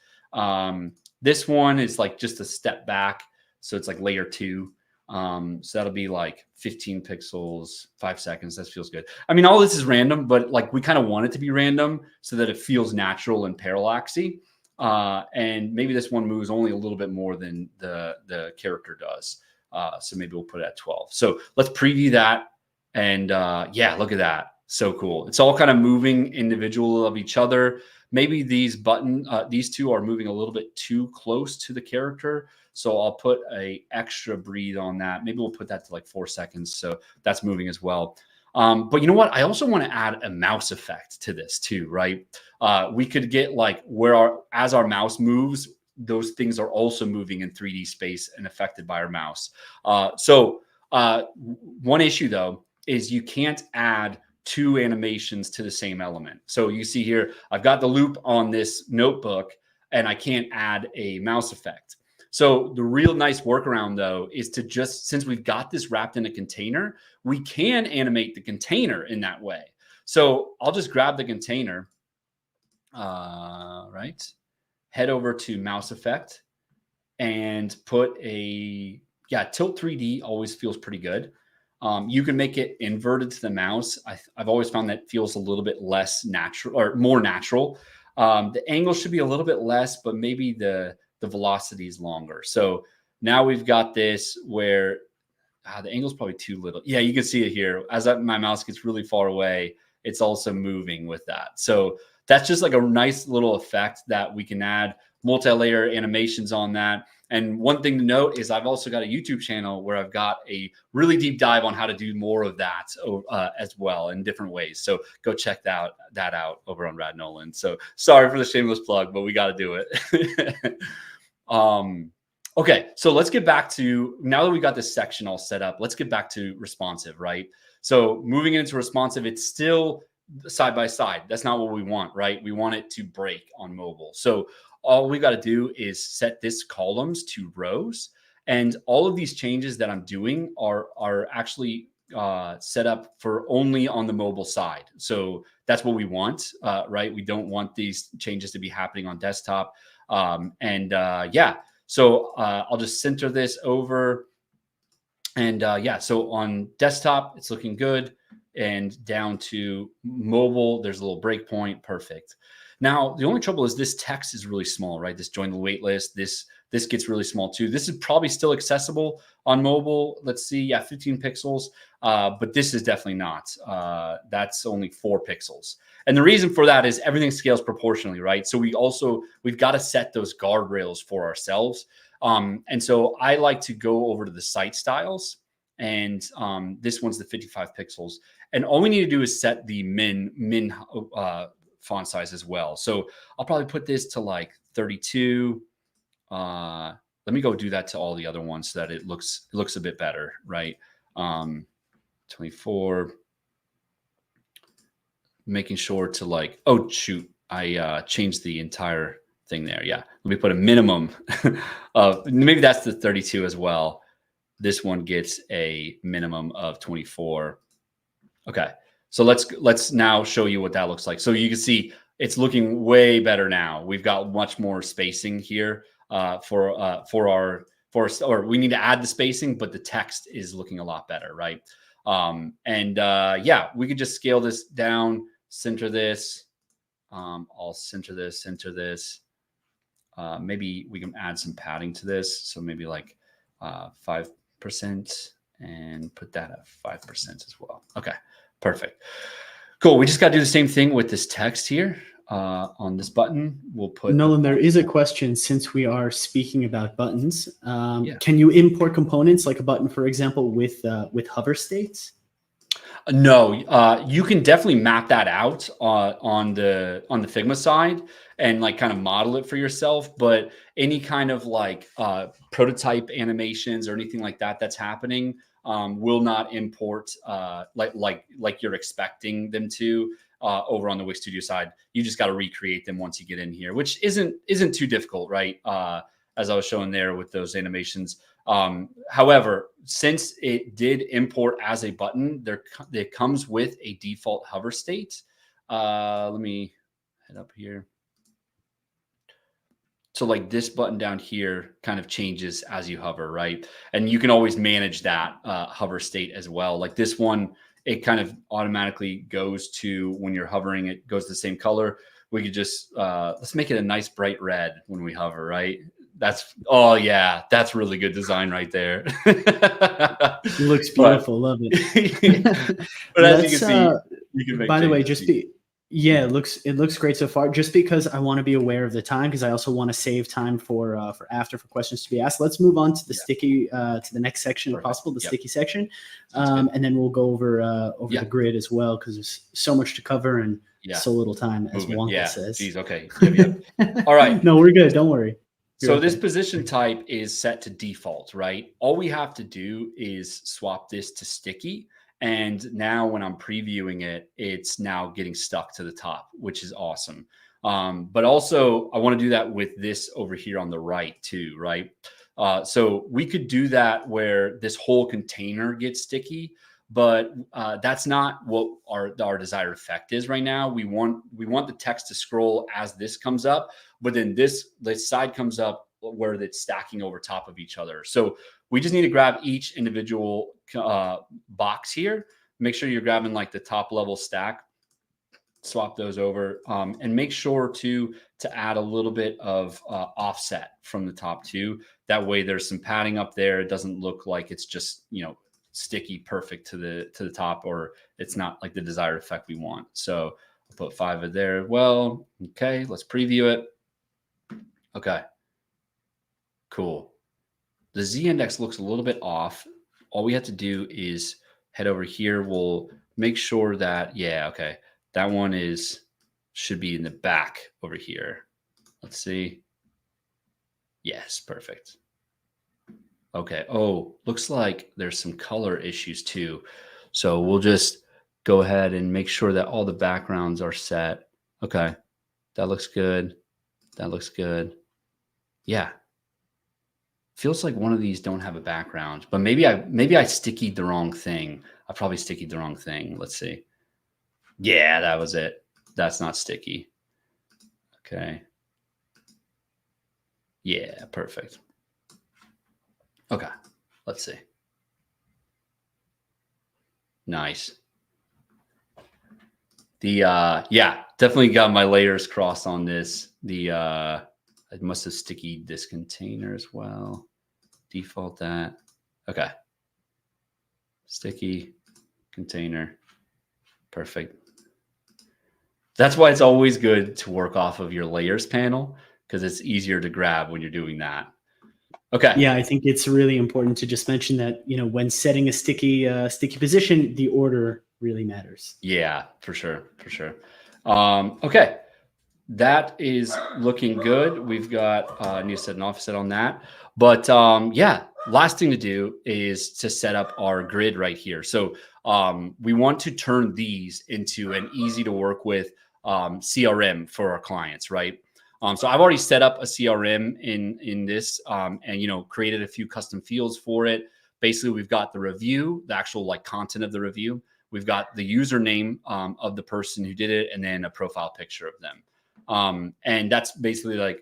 This one is like just a step back, so it's like layer 2. So that'll be like 15 pixels, 5 seconds. That feels good. I mean, all this is random, but like we kind of want it to be random so that it feels natural and parallaxy. And maybe this one moves only a little bit more than the character does. So maybe we'll put it at 12. So let's preview that. And yeah, look at that. So cool. It's all kind of moving individual of each other. Maybe these two are moving a little bit too close to the character. So I'll put a extra breathe on that. Maybe we'll put that to like 4 seconds. So that's moving as well. But you know what? I also want to add a mouse effect to this too, right? We could get like as our mouse moves, those things are also moving in 3D space and affected by our mouse. So one issue though is you can't add 2 animations to the same element. So you see here, I've got the loop on this notebook and I can't add a mouse effect. So the real nice workaround though is to just, since we've got this wrapped in a container, we can animate the container in that way. So I'll just grab the container, right? Head over to mouse effect and put tilt 3D always feels pretty good. You can make it inverted to the mouse. I've always found that feels a little bit less natural or more natural. The angle should be a little bit less, but maybe the velocity is longer. So now we've got this where the angle is probably too little. Yeah, you can see it here. As my mouse gets really far away, it's also moving with that. So that's just like a nice little effect that we can add. multi-layer animations on that. And one thing to note is I've also got a YouTube channel where I've got a really deep dive on how to do more of that as well in different ways. So go check that out over on Rad Nolan. So sorry for the shameless plug, but we got to do it. Okay, so let's get back to, now that we got this section all set up, let's get back to responsive, right? So moving into responsive, it's still side by side. That's not what we want, right? We want it to break on mobile. So all we got to do is set this columns to rows. And all of these changes that I'm doing are actually set up for only on the mobile side. So that's what we want, right? We don't want these changes to be happening on desktop. Yeah, so I'll just center this over. And yeah, so on desktop, it's looking good. And down to mobile, there's a little breakpoint. Perfect. Now, the only trouble is this text is really small, right? This join the wait list, this gets really small too. This is probably still accessible on mobile. Let's see, yeah, 15 pixels, but this is definitely not. That's only 4 pixels. And the reason for that is everything scales proportionally, right? So we've got to set those guardrails for ourselves. And so I like to go over to the site styles, and this one's the 55 pixels. And all we need to do is set the min font size as well. So I'll probably put this to like 32. Let me go do that to all the other ones so that it looks a bit better, right? 24. Making sure to like, oh shoot, I changed the entire thing there. Yeah, let me put a minimum of, maybe that's the 32 as well. This one gets a minimum of 24. Okay, so let's now show you what that looks like. So you can see it's looking way better now. We've got much more spacing here or we need to add the spacing, but the text is looking a lot better, right? Yeah, we could just scale this down, center this. I'll center this. Maybe we can add some padding to this. So maybe like 5% and put that at 5% as well. Okay, perfect. Cool. We just got to do the same thing with this text here. On this button, we'll put Nolan, there is a question, since we are speaking about buttons. Yeah. Can you import components like a button, for example, with hover states? No, you can definitely map that out on the Figma side and like kind of model it for yourself. But any kind of like prototype animations or anything like that that's happening will not import like you're expecting them to over on the Wix Studio side. You just got to recreate them once you get in here, which isn't too difficult, right? As I was showing there with those animations. However, since it did import as a button, it comes with a default hover state. Let me head up here. So like this button down here kind of changes as you hover, right? And you can always manage that hover state as well. Like this one, it kind of automatically goes to, when you're hovering, it goes to the same color. We could just, let's make it a nice bright red when we hover, right? Oh yeah, that's really good design right there. It looks beautiful. Love it. But as you can see, you can make by the way, changes. Yeah, it looks great so far. Just because I want to be aware of the time, because I also want to save time for questions to be asked. Let's move on to the sticky to the next section if possible, the sticky section, and then we'll go over the grid as well, because there's so much to cover and so little time, as Wonka says. Geez, okay. Yep. All right. No, we're good. Don't worry. So this position type is set to default, right? All we have to do is swap this to sticky. And now when I'm previewing it, it's now getting stuck to the top, which is awesome. But also I want to do that with this over here on the right too, right? So we could do that where this whole container gets sticky, but that's not what our desired effect is right now. We want the text to scroll as this comes up, but then this side comes up where it's stacking over top of each other. So we just need to grab each individual box here. Make sure you're grabbing like the top level stack, swap those over, and make sure to add a little bit of offset from the top too. That way there's some padding up there. It doesn't look like it's just, sticky perfect to the top, or it's not like the desired effect we want. So I'll put 5 in there. Well, okay, let's preview it. Okay, cool. The z-index looks a little bit off. All we have to do is head over here. We'll make sure that, yeah, okay, that one should be in the back over here. Let's see. Yes, perfect. Okay. Oh, looks like there's some color issues too. So we'll just go ahead and make sure that all the backgrounds are set. Okay. That looks good. That looks good. Yeah. Feels like one of these don't have a background, but maybe I stickied the wrong thing. I probably stickied the wrong thing. Let's see. Yeah, that was it. That's not sticky. Okay. Yeah, perfect. Okay. Let's see. Nice. Yeah, definitely got my layers crossed on this. I must have stickied this container as well. Default that. Okay. Sticky container. Perfect. That's why it's always good to work off of your layers panel, because it's easier to grab when you're doing that. Okay. Yeah, I think it's really important to just mention that, when setting a sticky position, the order really matters. Yeah, for sure. For sure. Okay. That is looking good. We've got new set and offset on that. But yeah, last thing to do is to set up our grid right here. So we want to turn these into an easy to work with CRM for our clients, right? So I've already set up a CRM in this and, created a few custom fields for it. Basically, we've got the review, the actual like content of the review. We've got the username of the person who did it, and then a profile picture of them. And that's basically like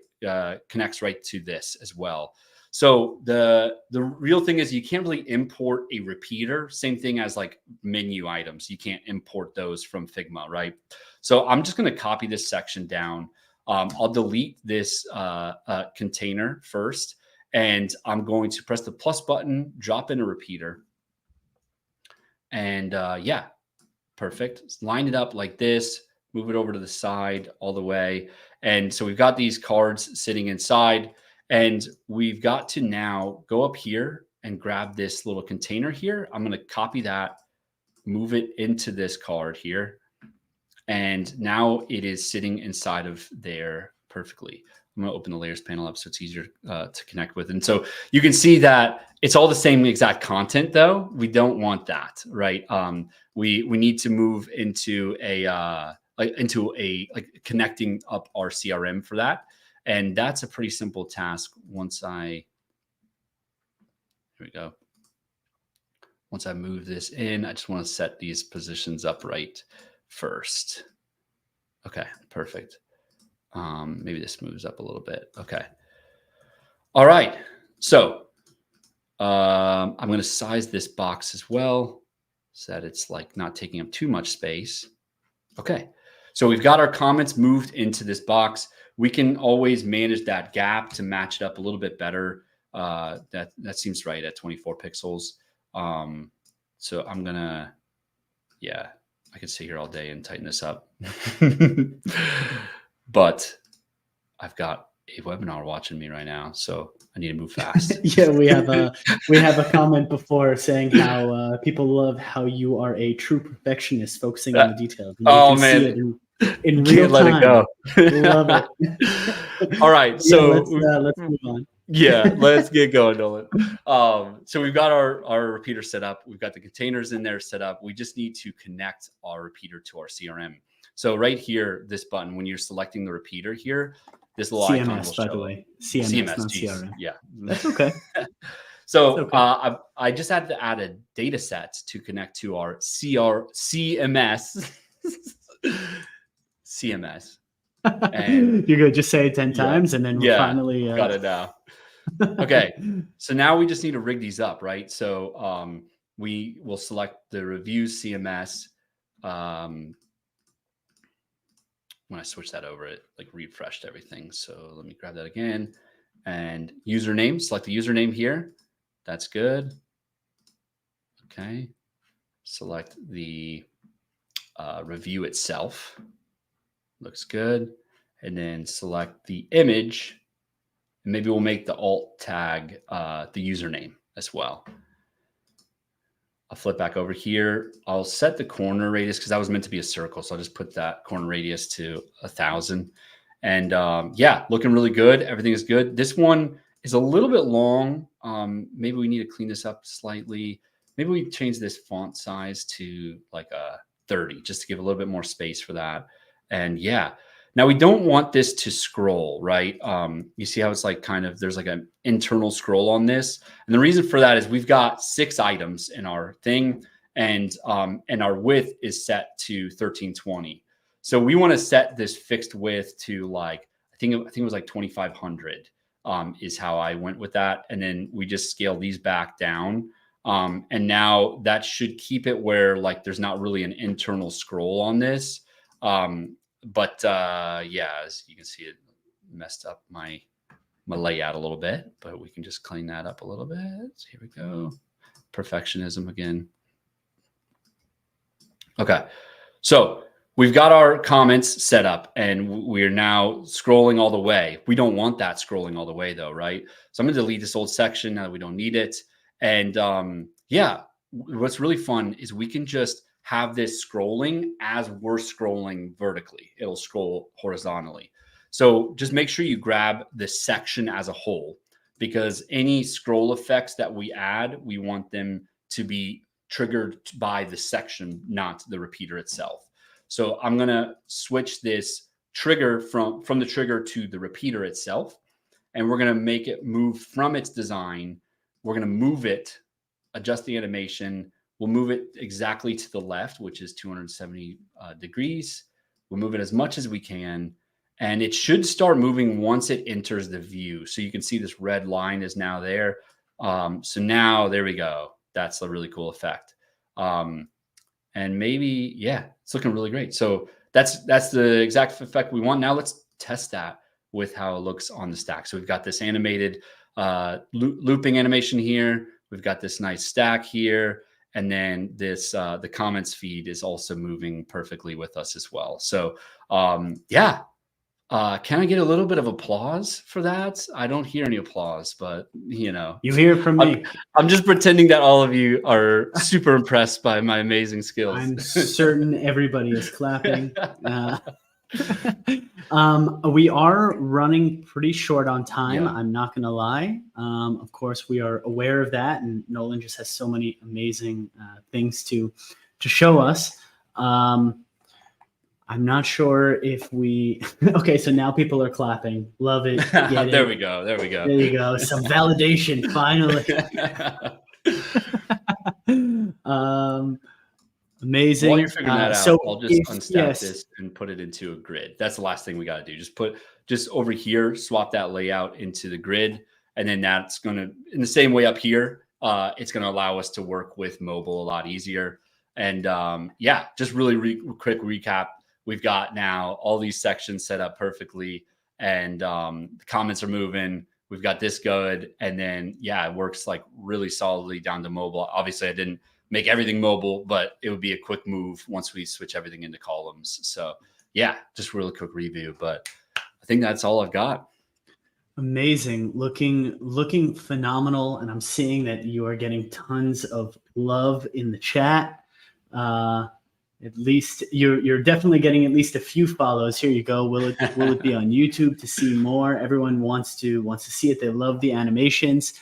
connects right to this as well. So the real thing is you can't really import a repeater. Same thing as like menu items. You can't import those from Figma, right? So I'm just going to copy this section down. I'll delete this container first, and I'm going to press the plus button, drop in a repeater. And yeah, perfect. Line it up like this. Move it over to the side all the way. And so we've got these cards sitting inside, and we've got to now go up here and grab this little container here. I'm going to copy that, move it into this card here. And now it is sitting inside of there perfectly. I'm going to open the layers panel up so it's easier to connect with. And so you can see that it's all the same exact content, though. We don't want that, right? We need to move into like connecting up our CRM for that. And that's a pretty simple task. Here we go. Once I move this in, I just want to set these positions up right first. Okay, perfect. Maybe this moves up a little bit. Okay. All right. So I'm going to size this box as well so that it's like not taking up too much space. Okay. So we've got our comments moved into this box. We can always manage that gap to match it up a little bit better. That seems right at 24 pixels. So I'm gonna, yeah, I could sit here all day and tighten this up. But I've got a webinar watching me right now, so I need to move fast. Yeah, we have a comment before saying how people love how you are a true perfectionist, focusing on the details. And Oh can man, see it in real time. Let it go. Love it. All right, so let's move on. Yeah, let's get going, Nolan. So we've got our repeater set up. We've got the containers in there set up. We just need to connect our repeater to our CRM. So right here, this button, when you're selecting the repeater here, this little icon will show. By the way, CMS, not CRM. Yeah, that's okay. So okay. I just had to add a data set to connect to our CMS. CMS. And you're good. Just say it 10 times, and then we'll finally got it now. Okay, so now we just need to rig these up, right? So we will select the review CMS. When I switch that over, it like refreshed everything. So let me grab that again. And username, select the username here. That's good. Okay. Select the review itself. Looks good. And then select the image And maybe we'll make the alt tag the username as well. I'll flip back over here. I'll set the corner radius because that was meant to be a circle. So I'll just put that corner radius to 1,000. And yeah, looking really good. Everything is good. This one is a little bit long. Maybe we need to clean this up slightly. Maybe we change this font size to like a 30 just to give a little bit more space for that. And yeah, now we don't want this to scroll, right? You see how it's like kind of, there's like an internal scroll on this. And the reason for that is we've got 6 items in our thing, and our width is set to 1320. So we want to set this fixed width to like, I think it was like 2,500 is how I went with that. And then we just scale these back down. And now that should keep it where like there's not really an internal scroll on this. But yeah, as you can see, it messed up my layout a little bit, but we can just clean that up a little bit. So here we go. Perfectionism again. Okay. So we've got our comments set up and we're now scrolling all the way. We don't want that scrolling all the way though, right? So I'm going to delete this old section now that we don't need it. And yeah, what's really fun is we can just have this scrolling as we're scrolling vertically. It'll scroll horizontally. So just make sure you grab the section as a whole, because any scroll effects that we add, we want them to be triggered by the section, not the repeater itself. So I'm going to switch this trigger from the trigger to the repeater itself. And we're going to make it move from its design. We're going to move it, adjust the animation. We'll move it exactly to the left, which is 270 degrees. We'll move it as much as we can. And it should start moving once it enters the view. So you can see this red line is now there. So now there we go. That's a really cool effect. And maybe, yeah, it's looking really great. So that's the exact effect we want. Now let's test that with how it looks on the stack. So we've got this animated looping animation here. We've got this nice stack here. And then this, the comments feed is also moving perfectly with us as well. So yeah, can I get a little bit of applause for that? I don't hear any applause, but you know. You hear it from me. I'm just pretending that all of you are super impressed by my amazing skills. I'm certain everybody is clapping. We are running pretty short on time. Yeah. I'm not going to lie. Of course, we are aware of that, and Nolan just has so many amazing things to show us. I'm not sure if we. Okay, so now people are clapping. Love it. There we go. There we go. There you go. Some validation finally. Amazing. While you're figuring that out, so I'll just unstack this and put it into a grid. That's the last thing we got to do. Just over here, swap that layout into the grid. And then that's going to, in the same way up here, it's going to allow us to work with mobile a lot easier. And yeah, just really quick recap. We've got now all these sections set up perfectly, and the comments are moving. We've got this good. And then, yeah, it works like really solidly down to mobile. Obviously, I didn't make everything mobile, but it would be a quick move once we switch everything into columns. So yeah, just really quick review, but I think that's all I've got. Amazing. Looking phenomenal. And I'm seeing that you are getting tons of love in the chat. At least you're definitely getting at least a few follows. Here you go. Will it be on YouTube to see more? Everyone wants to see it. They love the animations.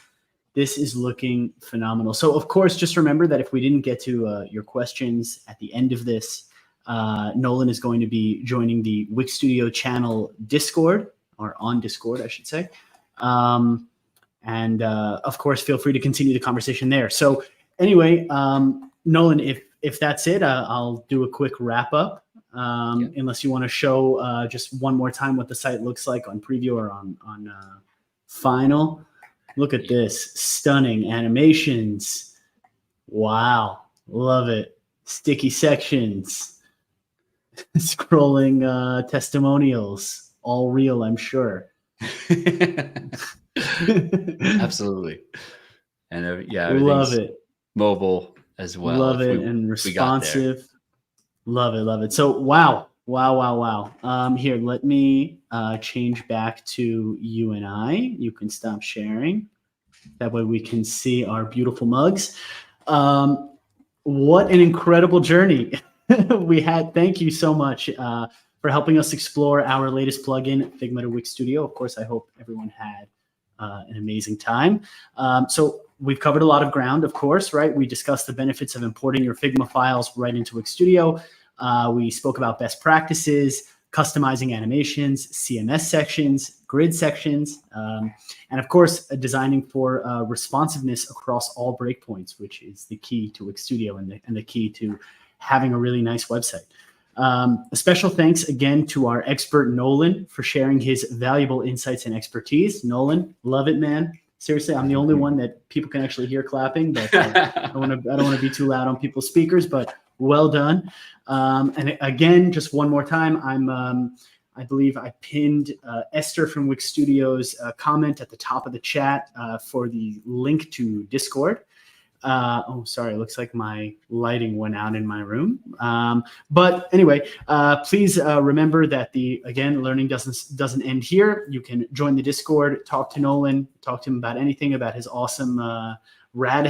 This is looking phenomenal. So of course, just remember that if we didn't get to your questions at the end of this, Nolan is going to be joining the Wix Studio channel Discord, or on Discord, I should say. And of course, feel free to continue the conversation there. So anyway, Nolan, if that's it, I'll do a quick wrap up. Unless you want to show just one more time what the site looks like on preview or on final. Look at this, stunning animations. Wow, love it. Sticky sections, scrolling testimonials, all real, I'm sure. Absolutely. And yeah, love it. Mobile as well. Love it, and responsive. Love it. So wow, Wow, wow, wow. Here, let me change back to you and I. You can stop sharing. That way we can see our beautiful mugs. What an incredible journey we had. Thank you so much for helping us explore our latest plugin, Figma to Wix Studio. Of course, I hope everyone had an amazing time. So we've covered a lot of ground, of course, right? We discussed the benefits of importing your Figma files right into Wix Studio. We spoke about best practices, customizing animations, CMS sections, grid sections, and of course, designing for responsiveness across all breakpoints, which is the key to Wix Studio and the key to having a really nice website. A special thanks again to our expert Nolan for sharing his valuable insights and expertise. Nolan, love it, man. Seriously, I'm the only one that people can actually hear clapping, but I don't want to be too loud on people's speakers. But well done. And again, just one more time, I believe I pinned Esther from Wix Studio's comment at the top of the chat for the link to Discord. Oh, sorry. It looks like my lighting went out in my room. But anyway, please remember that learning doesn't end here. You can join the Discord, talk to Nolan, talk to him about anything about his awesome rad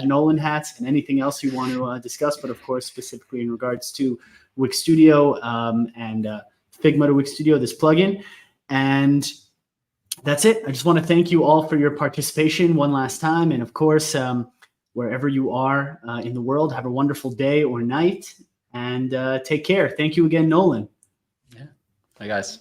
Nolan hats, and anything else you want to discuss. But of course, specifically in regards to Wix Studio and Figma to Wix Studio, this plugin. And that's it. I just want to thank you all for your participation one last time. And of course, wherever you are in the world, have a wonderful day or night, and take care. Thank you again, Nolan. Yeah. Bye, guys.